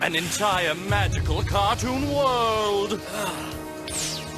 An entire magical cartoon world!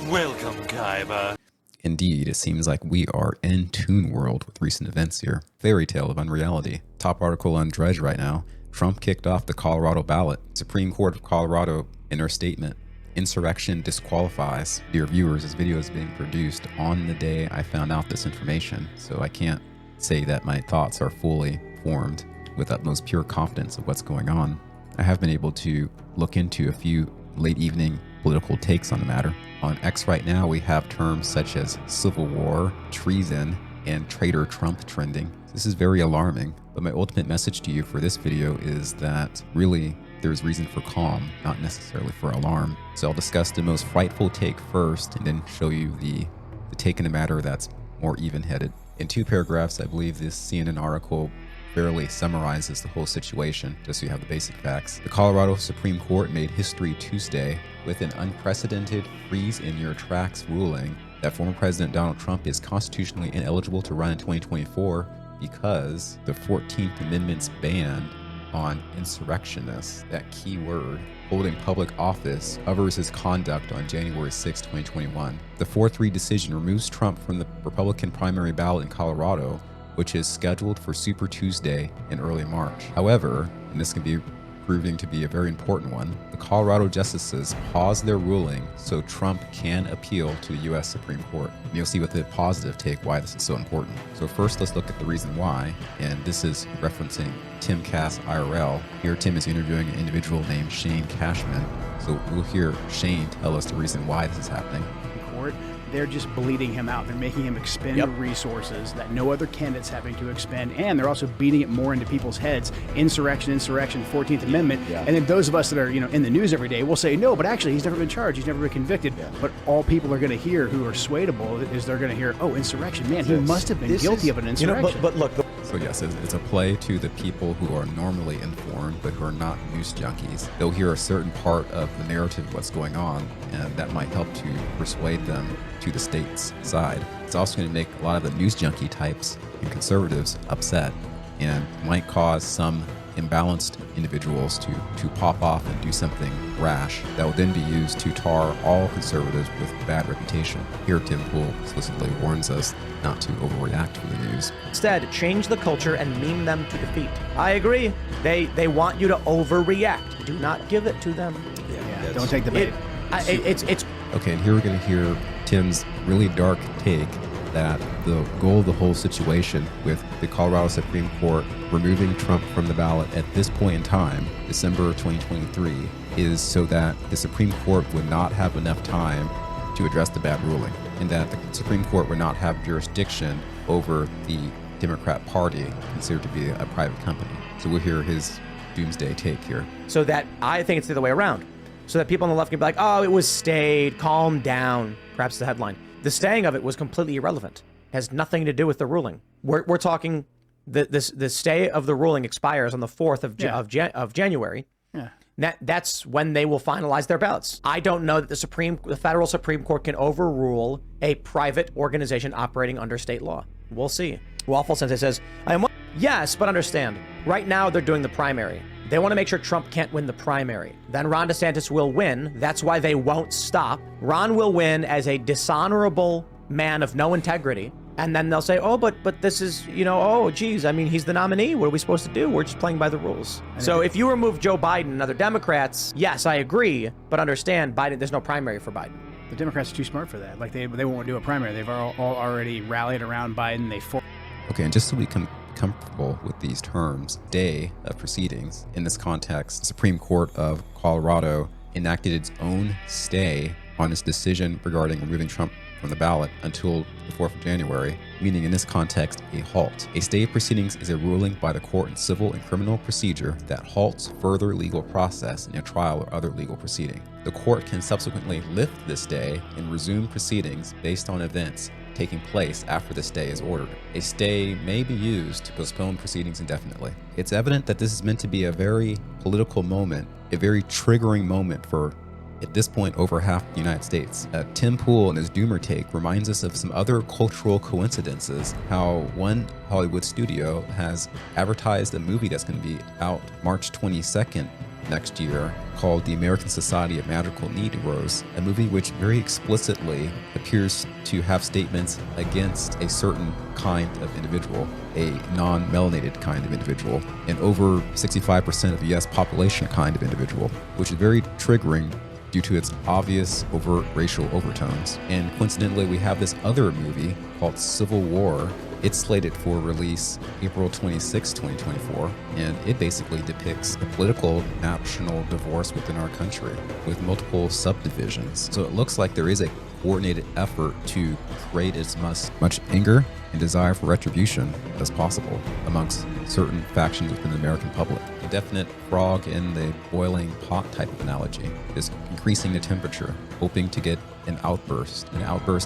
Welcome, Kaiba. Indeed, it seems like we are in Toon World with recent events here. Fairy tale of unreality. Top article on Dredge right now. Trump kicked off the Colorado ballot. Supreme Court of Colorado in their statement. Insurrection disqualifies. Dear viewers, this video is being produced on the day I found out this information, so I can't say that my thoughts are fully formed with utmost pure confidence of what's going on. I have been able to look into a few late evening political takes on the matter. On X right now, we have terms such as civil war, treason, and traitor Trump trending. This is very alarming, but my ultimate message to you for this video is that really there's reason for calm, not necessarily for alarm. So I'll discuss the most frightful take first and then show you the take in the matter that's more even-headed. In 2 paragraphs, I believe this CNN article fairly summarizes the whole situation, just so you have the basic facts. The Colorado Supreme Court made history Tuesday with an unprecedented freeze-in-your-tracks ruling that former President Donald Trump is constitutionally ineligible to run in 2024 because the 14th Amendment's ban on insurrectionists, that key word, holding public office, covers his conduct on January 6, 2021. The 4-3 decision removes Trump from the Republican primary ballot in Colorado, which is scheduled for Super Tuesday in early March. However, and this can be proving to be a very important one, the Colorado justices paused their ruling so Trump can appeal to the U.S. Supreme Court. And you'll see with the positive take why this is so important. So first, let's look at the reason why, and this is referencing Tim Cass IRL. Here, Tim is interviewing an individual named Shane Cashman. So we'll hear Shane tell us the reason why this is happening. Court. They're just bleeding him out. They're making him expend resources that no other candidate's having to expend, and they're also beating it more into people's heads. Insurrection, 14th Amendment. And then those of us that are, in the news every day will say, no, but actually he's never been charged, he's never been convicted. But all people are going to hear who are swayable is they're going to hear, oh, insurrection. Man, he must have been guilty of an insurrection. But look. So yes, it's a play to the people who are normally informed but who are not news junkies. They'll hear a certain part of the narrative of what's going on, and that might help to persuade them to the state's side. It's also going to make a lot of the news junkie types and conservatives upset, and might cause some imbalanced individuals to pop off and do something rash that will then be used to tar all conservatives with bad reputation. Here, Tim Pool explicitly warns us not to overreact to the news. Instead, change the culture and meme them to defeat. I agree. They want you to overreact. Do not give it to them. Yeah, don't take the bait. It's okay, and here we're going to hear Tim's really dark take that the goal of the whole situation with the Colorado Supreme Court removing Trump from the ballot at this point in time, December 2023, is so that the Supreme Court would not have enough time to address the bad ruling, and that the Supreme Court would not have jurisdiction over the Democrat Party, considered to be a private company. So we'll hear his doomsday take here. So that I think it's the other way around. So that people on the left can be like, oh, it was stayed, calm down, perhaps the headline. The staying of it was completely irrelevant. It has nothing to do with the ruling. We're talking the stay of the ruling expires on the 4th of January. Yeah. That's when they will finalize their ballots. I don't know that the federal Supreme Court can overrule a private organization operating under state law. We'll see. Waffle Sensei says, yes, but understand, right now they're doing the primary. They want to make sure Trump can't win the primary. Then Ron DeSantis will win. That's why they won't stop. Ron will win as a dishonorable man of no integrity. And then they'll say, oh, but this is, oh, geez, I mean, he's the nominee. What are we supposed to do? We're just playing by the rules. So if you remove Joe Biden and other Democrats, yes, I agree. But understand, Biden, there's no primary for Biden. The Democrats are too smart for that. Like, they won't do a primary. They've all already rallied around Biden. Okay, and just so we can comfortable with these terms, day of proceedings. In this context, the Supreme Court of Colorado enacted its own stay on its decision regarding removing Trump from the ballot until the 4th of January, meaning in this context, a halt. A stay of proceedings is a ruling by the court in civil and criminal procedure that halts further legal process in a trial or other legal proceeding. The court can subsequently lift this stay and resume proceedings based on events taking place after the stay is ordered. A stay may be used to postpone proceedings indefinitely. It's evident that this is meant to be a very political moment, a very triggering moment for at this point over half the United States. Tim Pool in his Doomer take reminds us of some other cultural coincidences, how one Hollywood studio has advertised a movie that's going to be out March 22nd next year called The American Society of Magical Negroes, a movie which very explicitly appears to have statements against a certain kind of individual, a non-melanated kind of individual, an over 65% of the US population kind of individual, which is very triggering due to its obvious overt racial overtones. And coincidentally, we have this other movie called Civil War. It's slated for release April 26, 2024, and it basically depicts a political national divorce within our country with multiple subdivisions. So it looks like there is a coordinated effort to create as much anger and desire for retribution as possible amongst certain factions within the American public. A definite frog in the boiling pot type of analogy is increasing the temperature, hoping to get an outburst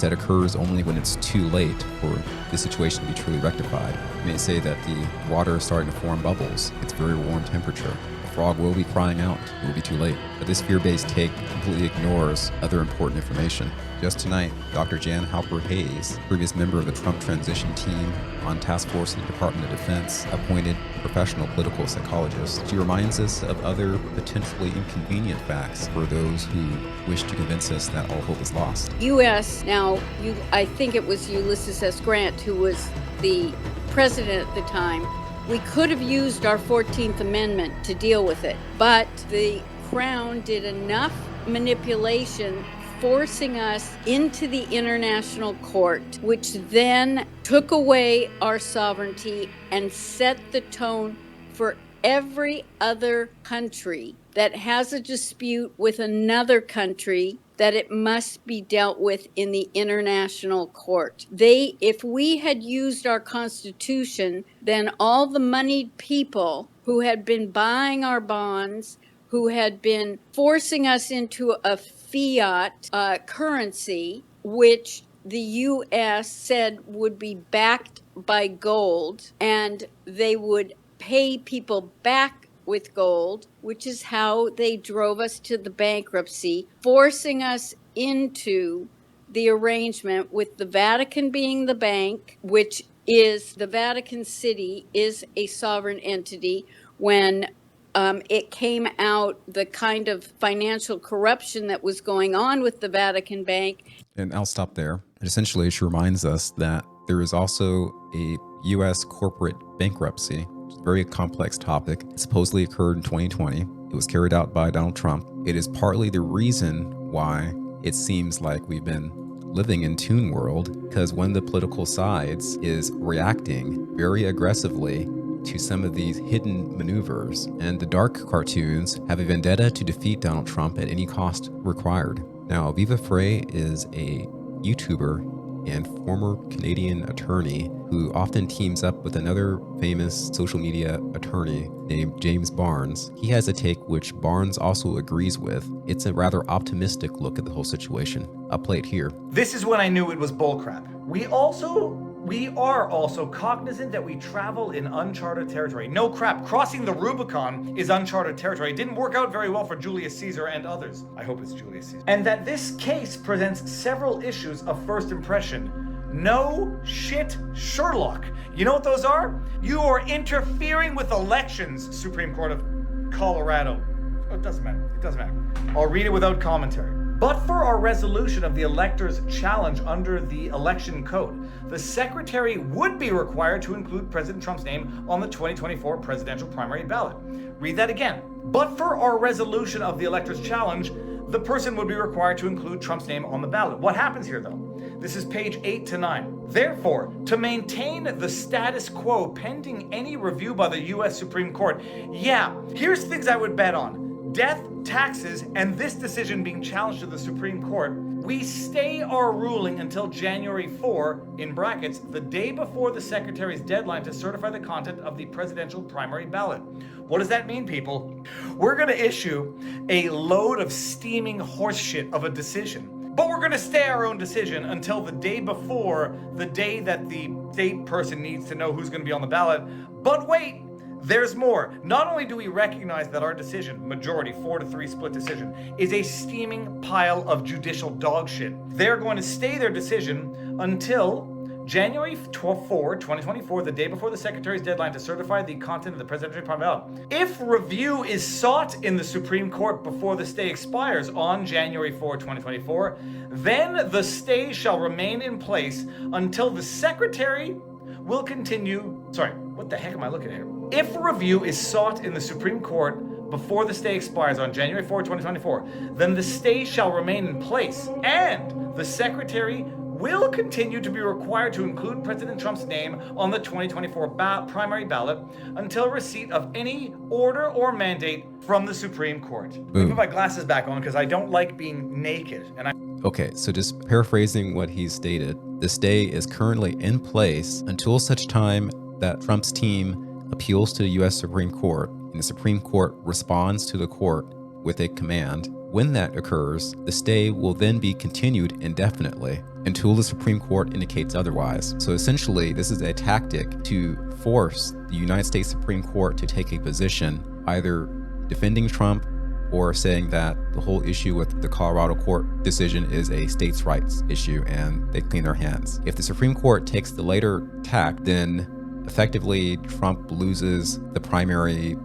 that occurs only when it's too late for the situation to be truly rectified. You may say that the water is starting to form bubbles. It's very warm temperature. The frog will be crying out. It will be too late. But this fear-based take completely ignores other important information. Just tonight, Dr. Jan Halpern-Hayes, previous member of the Trump transition team on task force in the Department of Defense, appointed professional political psychologist. She reminds us of other potentially inconvenient facts for those who wish to convince us that all hope is lost. U.S. Now, I think it was Ulysses S. Grant who was the president at the time. We could have used our 14th Amendment to deal with it, but the Crown did enough manipulation forcing us into the international court, which then took away our sovereignty and set the tone for every other country that has a dispute with another country that it must be dealt with in the international court. If we had used our Constitution, then all the moneyed people who had been buying our bonds, who had been forcing us into a fiat currency, which the U.S. said would be backed by gold, and they would pay people back with gold, which is how they drove us to the bankruptcy, forcing us into the arrangement with the Vatican being the bank, which is the Vatican City is a sovereign entity. When it came out, the kind of financial corruption that was going on with the Vatican Bank. And I'll stop there. Essentially, she reminds us that there is also a U.S. corporate bankruptcy. It's a very complex topic. It supposedly occurred in 2020. It was carried out by Donald Trump. It is partly the reason why it seems like we've been living in Toon World, because one of the political sides is reacting very aggressively to some of these hidden maneuvers, and the dark cartoons have a vendetta to defeat Donald Trump at any cost required. Now, Viva Fry is a YouTuber and former Canadian attorney who often teams up with another famous social media attorney named James Barnes. He has a take which Barnes also agrees with. It's a rather optimistic look at the whole situation. I'll play it here. This is when I knew it was bullcrap. We are also cognizant that we travel in uncharted territory. No crap, crossing the Rubicon is uncharted territory. It didn't work out very well for Julius Caesar and others. I hope it's Julius Caesar. And that this case presents several issues of first impression. No shit, Sherlock. You know what those are? You are interfering with elections, Supreme Court of Colorado. Oh, it doesn't matter. It doesn't matter. I'll read it without commentary. But for our resolution of the elector's challenge under the election code, the secretary would be required to include President Trump's name on the 2024 presidential primary ballot. Read that again. But for our resolution of the elector's challenge, the person would be required to include Trump's name on the ballot. What happens here, though? This is page 8 to 9. Therefore, to maintain the status quo pending any review by the U.S. Supreme Court, yeah, here's things I would bet on. Death, taxes, and this decision being challenged to the Supreme Court, we stay our ruling until January 4, in brackets, the day before the Secretary's deadline to certify the content of the presidential primary ballot. What does that mean, people? We're going to issue a load of steaming horseshit of a decision, but we're going to stay our own decision until the day before, the day that the state person needs to know who's going to be on the ballot. But wait, There's more. Not only do we recognize that our decision, majority 4-3 split decision, is a steaming pile of judicial dog shit, they're going to stay their decision until January 4, 2024, the day before the Secretary's deadline to certify the content of the presidential ballot. If review is sought in the Supreme Court before the stay expires on January 4, 2024, then the stay shall remain in place until the Secretary will continue. Sorry, what the heck am I looking at here? If review is sought in the Supreme Court before the stay expires on January 4, 2024, then the stay shall remain in place, and the Secretary will continue to be required to include President Trump's name on the 2024 primary ballot until receipt of any order or mandate from the Supreme Court. Let me put my glasses back on because I don't like being naked. Okay, so just paraphrasing what he stated, the stay is currently in place until such time that Trump's team appeals to the U.S. Supreme Court, and the Supreme Court responds to the court with a command. When that occurs, the stay will then be continued indefinitely until the Supreme Court indicates otherwise. So essentially, this is a tactic to force the United States Supreme Court to take a position, either defending Trump or saying that the whole issue with the Colorado court decision is a states' rights issue and they clean their hands. If the Supreme Court takes the later tack, then effectively Trump loses the primary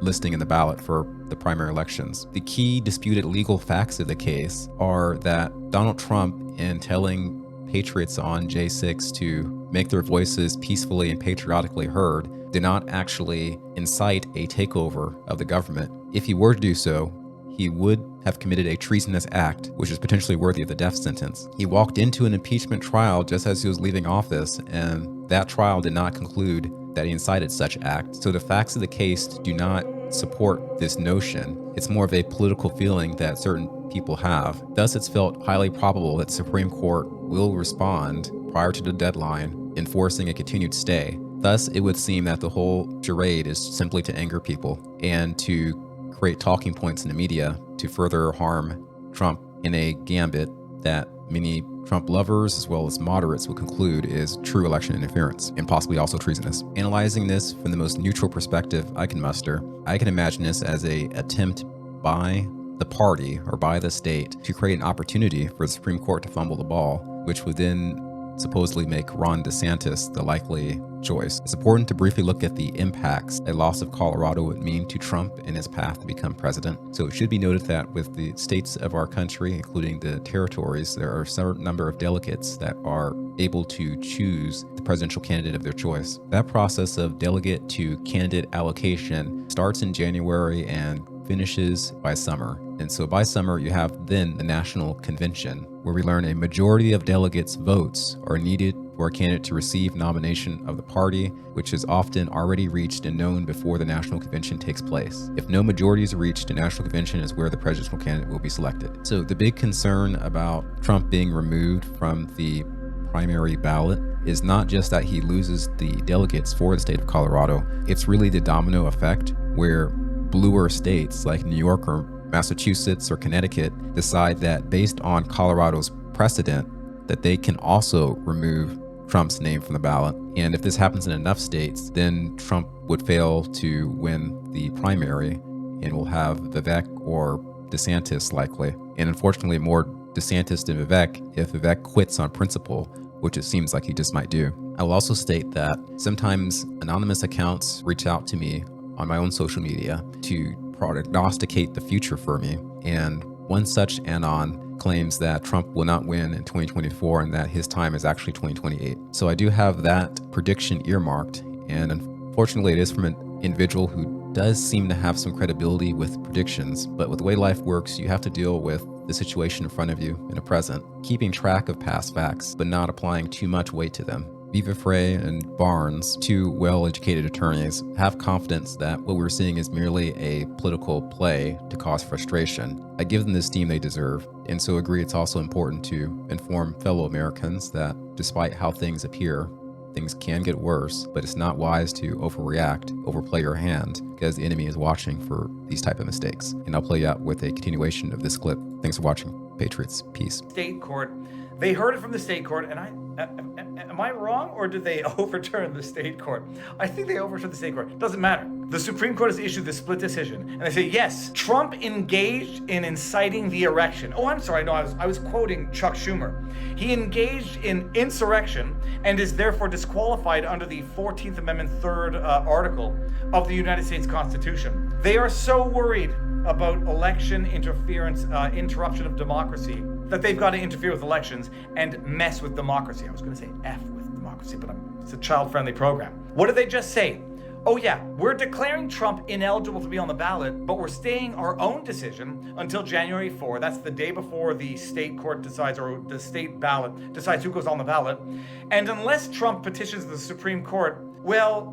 listing in the ballot for the primary elections. The key disputed legal facts of the case are that Donald Trump, in telling patriots on J6 to make their voices peacefully and patriotically heard, did not actually incite a takeover of the government. If he were to do so, he would have committed a treasonous act, which is potentially worthy of the death sentence. He walked into an impeachment trial just as he was leaving office, and that trial did not conclude that he incited such act. So the facts of the case do not support this notion. It's more of a political feeling that certain people have. Thus, it's felt highly probable that the Supreme Court will respond prior to the deadline, enforcing a continued stay. Thus, it would seem that the whole charade is simply to anger people and to create talking points in the media to further harm Trump in a gambit that many Trump lovers as well as moderates will conclude is true election interference and possibly also treasonous. Analyzing this from the most neutral perspective I can muster, I can imagine this as an attempt by the party or by the state to create an opportunity for the Supreme Court to fumble the ball, which would then supposedly make Ron DeSantis the likely choice. It's important to briefly look at the impacts a loss of Colorado would mean to Trump in his path to become president. So it should be noted that with the states of our country, including the territories, there are a certain number of delegates that are able to choose the presidential candidate of their choice. That process of delegate to candidate allocation starts in January and finishes by summer. And so by summer, you have then the national convention, where we learn a majority of delegates' votes are needed for a candidate to receive nomination of the party, which is often already reached and known before the national convention takes place. If no majority is reached, the national convention is where the presidential candidate will be selected. So the big concern about Trump being removed from the primary ballot is not just that he loses the delegates for the state of Colorado, it's really the domino effect where bluer states like New York or Massachusetts or Connecticut decide that based on Colorado's precedent that they can also remove Trump's name from the ballot. And if this happens in enough states, then Trump would fail to win the primary and will have Vivek or DeSantis likely. And unfortunately, more DeSantis than Vivek if Vivek quits on principle, which it seems like he just might do. I will also state that sometimes anonymous accounts reach out to me on my own social media to prognosticate the future for me. And one such anon claims that Trump will not win in 2024 and that his time is actually 2028. So I do have that prediction earmarked. And unfortunately, it is from an individual who does seem to have some credibility with predictions. But with the way life works, you have to deal with the situation in front of you in the present, keeping track of past facts, but not applying too much weight to them. Viva Fry and Barnes, two well-educated attorneys, have confidence that what we're seeing is merely a political play to cause frustration. I give them the esteem they deserve, and so agree it's also important to inform fellow Americans that despite how things appear, things can get worse, but it's not wise to overreact, overplay your hand, because the enemy is watching for these type of mistakes. And I'll play you out with a continuation of this clip. Thanks for watching. Patriots, peace. State court. They heard it from the state court, and am I wrong, or did they overturn the state court? I think they overturned the state court. Doesn't matter. The Supreme Court has issued this split decision, and they say, yes, Trump engaged in inciting the insurrection. Oh, I'm sorry, no, I was quoting Chuck Schumer. He engaged in insurrection and is therefore disqualified under the 14th Amendment, third article of the United States Constitution. They are so worried about election interference, interruption of democracy, that they've got to interfere with elections and mess with democracy. I was going to say F with democracy, but it's a child-friendly program. What did they just say? Oh yeah, we're declaring Trump ineligible to be on the ballot, but we're staying our own decision until January 4. That's the day before the state court decides, or the state ballot decides who goes on the ballot. And unless Trump petitions the Supreme Court, well,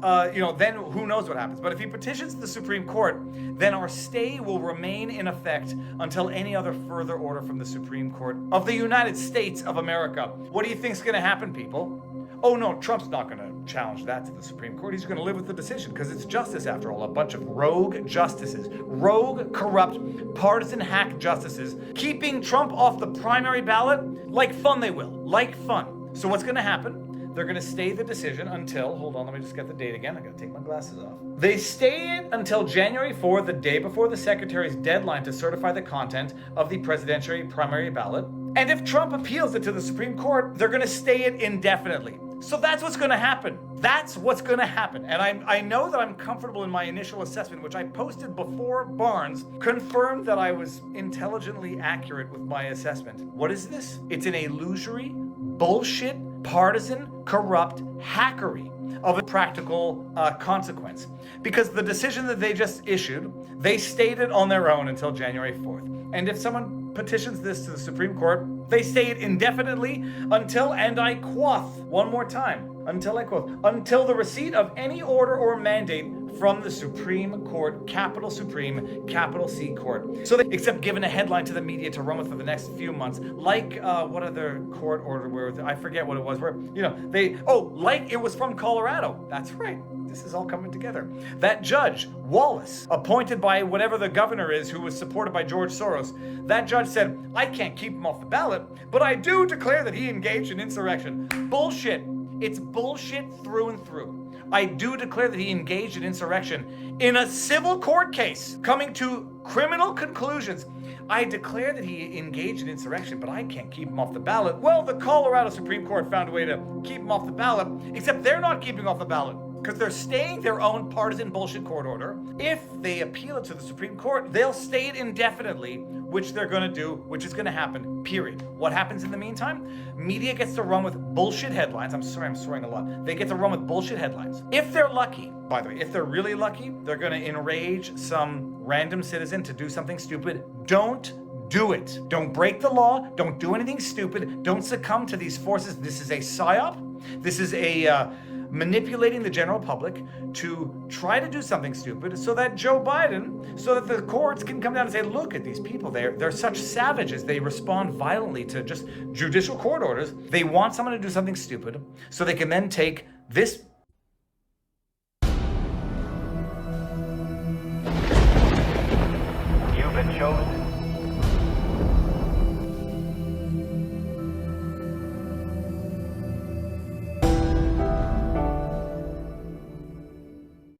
then who knows what happens. But if he petitions the Supreme Court, then our stay will remain in effect until any other further order from the Supreme Court of the United States of America. What do you think's going to happen, people? Oh no, Trump's not going to challenge that to the Supreme Court. He's going to live with the decision because it's justice after all. A bunch of rogue justices, rogue, corrupt, partisan hack justices, keeping Trump off the primary ballot. Like fun they will, like fun. So what's going to happen? They're going to stay the decision until, hold on, let me just get the date again. I got to take my glasses off. They stay it until January 4, the day before the secretary's deadline to certify the content of the presidential primary ballot. And if Trump appeals it to the Supreme Court, they're going to stay it indefinitely. So that's what's going to happen. That's what's going to happen. And I know that I'm comfortable in my initial assessment, which I posted before Barnes confirmed that I was intelligently accurate with my assessment. What is this? It's an illusory, bullshit, partisan, corrupt hackery of a practical consequence. Because the decision that they just issued, they stayed it on their own until January 4th. And if someone petitions this to the Supreme Court, they stay it indefinitely until, and I quoth, one more time, until the receipt of any order or mandate from the Supreme Court, capital Supreme, capital C Court. So they, except given a headline to the media to run with for the next few months, like what other court order where, I forget what it was, where, like it was from Colorado. That's right. This is all coming together. That judge, Wallace, appointed by whatever the governor is who was supported by George Soros, that judge said, I can't keep him off the ballot, but I do declare that he engaged in insurrection. Bullshit. It's bullshit through and through. I do declare that he engaged in insurrection in a civil court case, coming to criminal conclusions. I declare that he engaged in insurrection, but I can't keep him off the ballot. Well, the Colorado Supreme Court found a way to keep him off the ballot, except they're not keeping off the ballot because they're staying their own partisan bullshit court order. If they appeal it to the Supreme Court, they'll stay it indefinitely, which they're going to do, which is going to happen, period. What happens in the meantime? Media gets to run with bullshit headlines. I'm sorry, I'm swearing a lot. They get to run with bullshit headlines. If they're lucky, by the way, if they're really lucky, they're going to enrage some random citizen to do something stupid. Don't do it. Don't break the law. Don't do anything stupid. Don't succumb to these forces. This is a psyop. This is a manipulating the general public to try to do something stupid so that Joe Biden, so that the courts can come down and say, look at these people, they're such savages. They respond violently to just judicial court orders. They want someone to do something stupid so they can then take this